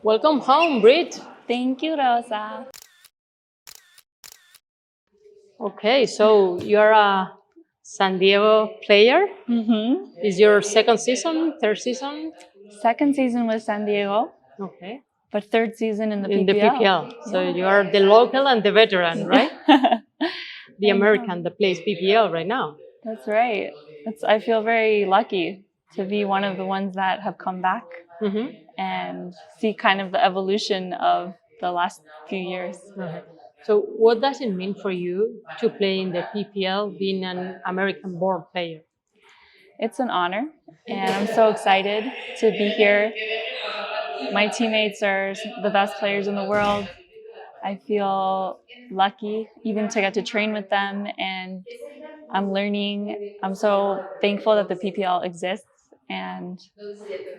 Welcome home, Britt. Thank you, Rosa. Okay, so you're a San Diego player. Is your second season, third season? Second season with San Diego, Okay. but third season in the In the PPL. PPL. So you are the local and the veteran, right? The American that plays PPL right now. That's right. I feel very lucky to be one of the ones that have come back and see kind of the evolution of the last few years. So what does it mean for you to play in the PPL, being an American-born player? It's an honor, and I'm so excited to be here. My teammates are the best players in the world. I feel lucky even to get to train with them, and I'm learning. I'm so thankful that the PPL exists, and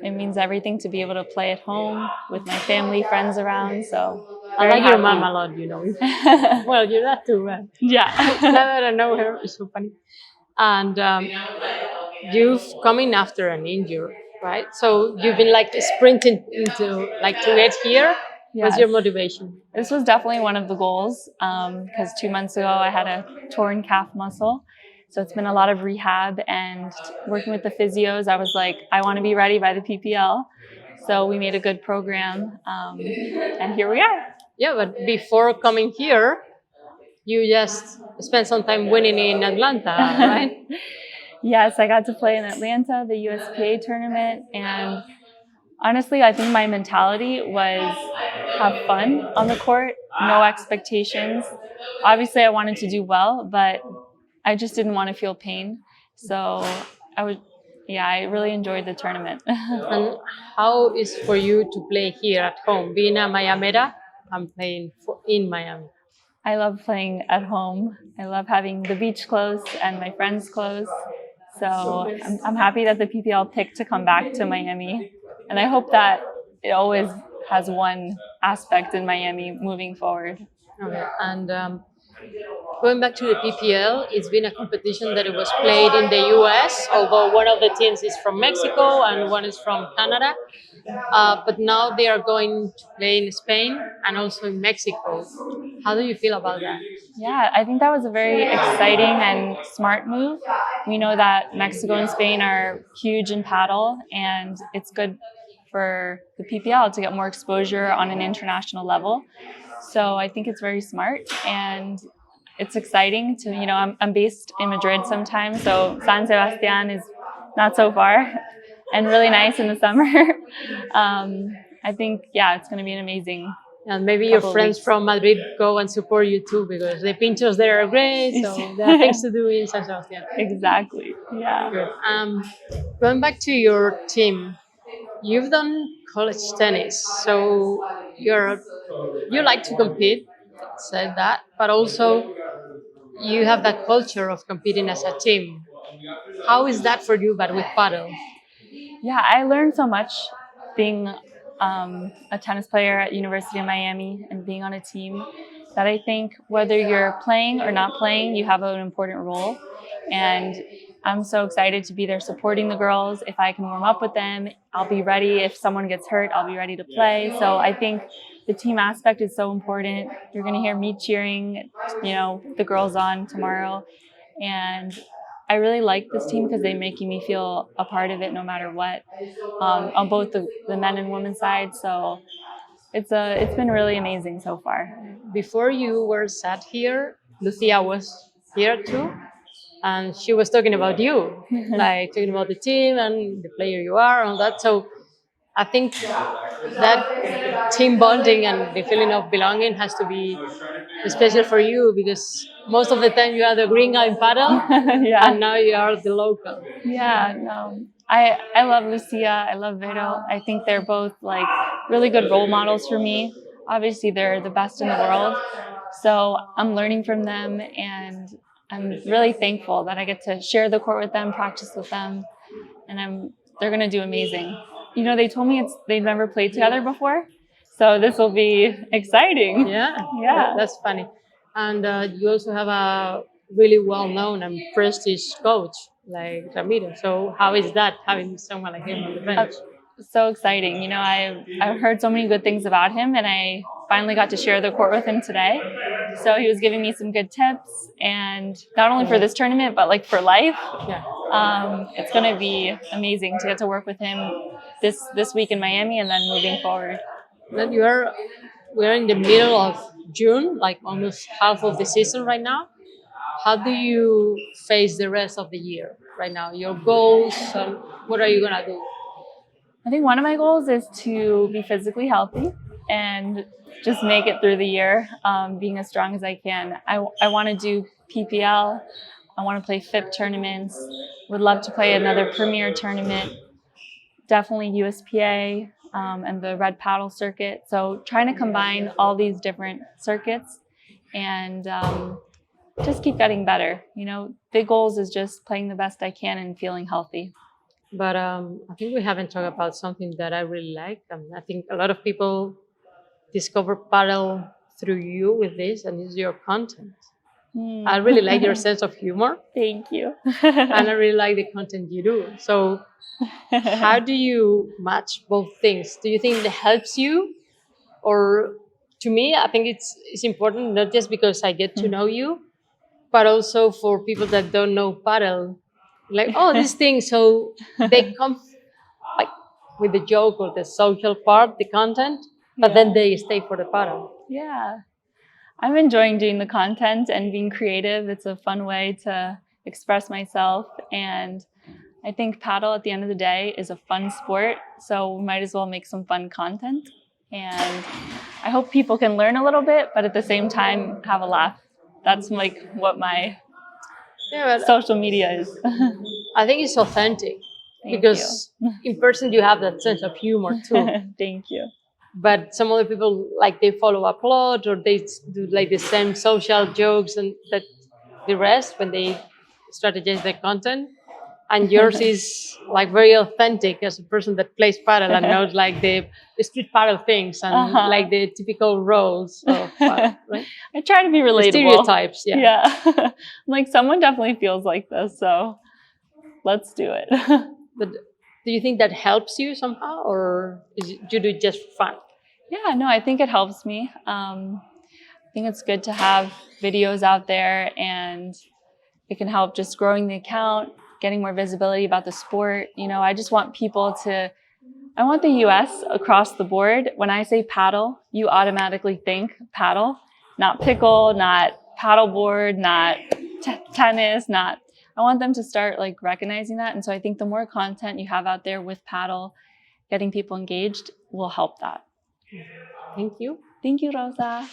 it means everything to be able to play at home with my family, friends around. So I like your mom a lot, you know. Well, your dad too, right? Yeah. Now that I know her, it's so funny. And you've come in after an injury, right? So you've been like sprinting into like to get here. What's your motivation? This was definitely one of the goals because 2 months ago I had a torn calf muscle. So it's been a lot of rehab and working with the physios. I was like, I want to be ready by the PPL. So we made a good program and here we are. Yeah, but before coming here, you just spent some time winning in Atlanta, right? Yes, I got to play in Atlanta, the USPA tournament, and honestly, I think my mentality was have fun on the court, no expectations. Obviously, I wanted to do well, but I just didn't want to feel pain. So I really enjoyed the tournament. And how is for you to play here at home? Being a Miamera, I'm playing in Miami. I love playing at home. I love having the beach close and my friends close. So I'm happy that the PPL picked to come back to Miami. And I hope that it always has one aspect in Miami moving forward. Okay. And going back to the PPL, it's been a competition that it was played in the US, although one of the teams is from Mexico and one is from Canada. But now they are going to play in Spain and also in Mexico. How do you feel about that? Yeah, I think that was a very exciting and smart move. We know that Mexico and Spain are huge in paddle, and it's good for the PPL to get more exposure on an international level. So I think it's very smart, and it's exciting to, I'm based in Madrid sometimes, so San Sebastian is not so far and really nice in the summer. I think, it's going to be an amazing. And maybe your friends from Madrid go and support you too, because the pinchos there are great, so there are things to do in San Sebastian. Exactly, yeah. Good. Going back to your team, you've done college tennis, so you like to compete, said that, but also you have that culture of competing as a team. How is that for you, but with paddle? Yeah, I learned so much being a tennis player at University of Miami and being on a team that I think whether you're playing or not playing, you have an important role. And I'm so excited to be there supporting the girls. If I can warm up with them, I'll be ready. If someone gets hurt, I'll be ready to play. So I think the team aspect is so important. You're going to hear me cheering, the girls on tomorrow. And I really like this team because they're making me feel a part of it no matter what, on both the men and women's side. So it's been really amazing so far. Before you were sat here, Lucia was here too, and she was talking about you, like talking about the team and the player you are and that. So I think that team bonding and the feeling of belonging has to be special for you, because most of the time you are the green guy in paddle, and now you are the local. Yeah, no. I love Lucia. I love Vero. I think they're both like really good role models for me. Obviously, they're the best in the world. So I'm learning from them, and I'm really thankful that I get to share the court with them, practice with them, and they're going to do amazing. They told me they've never played together before, so this will be exciting. Yeah, that's funny. And you also have a really well-known and prestigious coach like Ramiro. So how is that, having someone like him on the bench? so exciting. You know, I've heard so many good things about him, and I finally got to share the court with him today. So he was giving me some good tips, and not only for this tournament, but like for life. Yeah. It's going to be amazing to get to work with him this week in Miami, and then moving forward. But we're in the middle of June, like almost half of the season right now. How do you face the rest of the year right now? Your goals, what are you gonna do? I think one of my goals is to be physically healthy and just make it through the year, being as strong as I can. I want to do PPL. I want to play FIP tournaments. Would love to play another Premier tournament. Definitely USPA and the Red Paddle circuit. So trying to combine all these different circuits and just keep getting better. You know, big goals is just playing the best I can and feeling healthy. But I think we haven't talked about something that I really like. I think a lot of people discover paddle through you with this, and it's your content. I really like your sense of humor. Thank you. And I really like the content you do. So how do you match both things? Do you think that helps you? Or to me, I think it's important, not just because I get to know you, but also for people that don't know paddle. Like, oh, this thing. So they come like with the joke or the social part, the content, but then they stay for the paddle. Yeah. I'm enjoying doing the content and being creative. It's a fun way to express myself. And I think paddle at the end of the day is a fun sport. So we might as well make some fun content. And I hope people can learn a little bit, but at the same time, have a laugh. That's like what my social media is. I think it's authentic because in person you have that sense of humor too. Thank you. But some other people, like, they follow a plot or they do like the same social jokes and that the rest when they strategize their content. And yours is like very authentic as a person that plays paddle and knows like the street paddle things and like the typical roles of paddle, right? I try to be relatable. The stereotypes, yeah. Yeah. Like someone definitely feels like this, so let's do it. But do you think that helps you somehow, or you do it just for fun? Yeah, no, I think it helps me. I think it's good to have videos out there, and it can help just growing the account, getting more visibility about the sport. You know, I just want people I want the US across the board. When I say paddle, you automatically think paddle, not pickle, not paddleboard, not tennis, I want them to start like recognizing that. And so I think the more content you have out there with paddle, getting people engaged will help that. Thank you. Thank you, Rosa.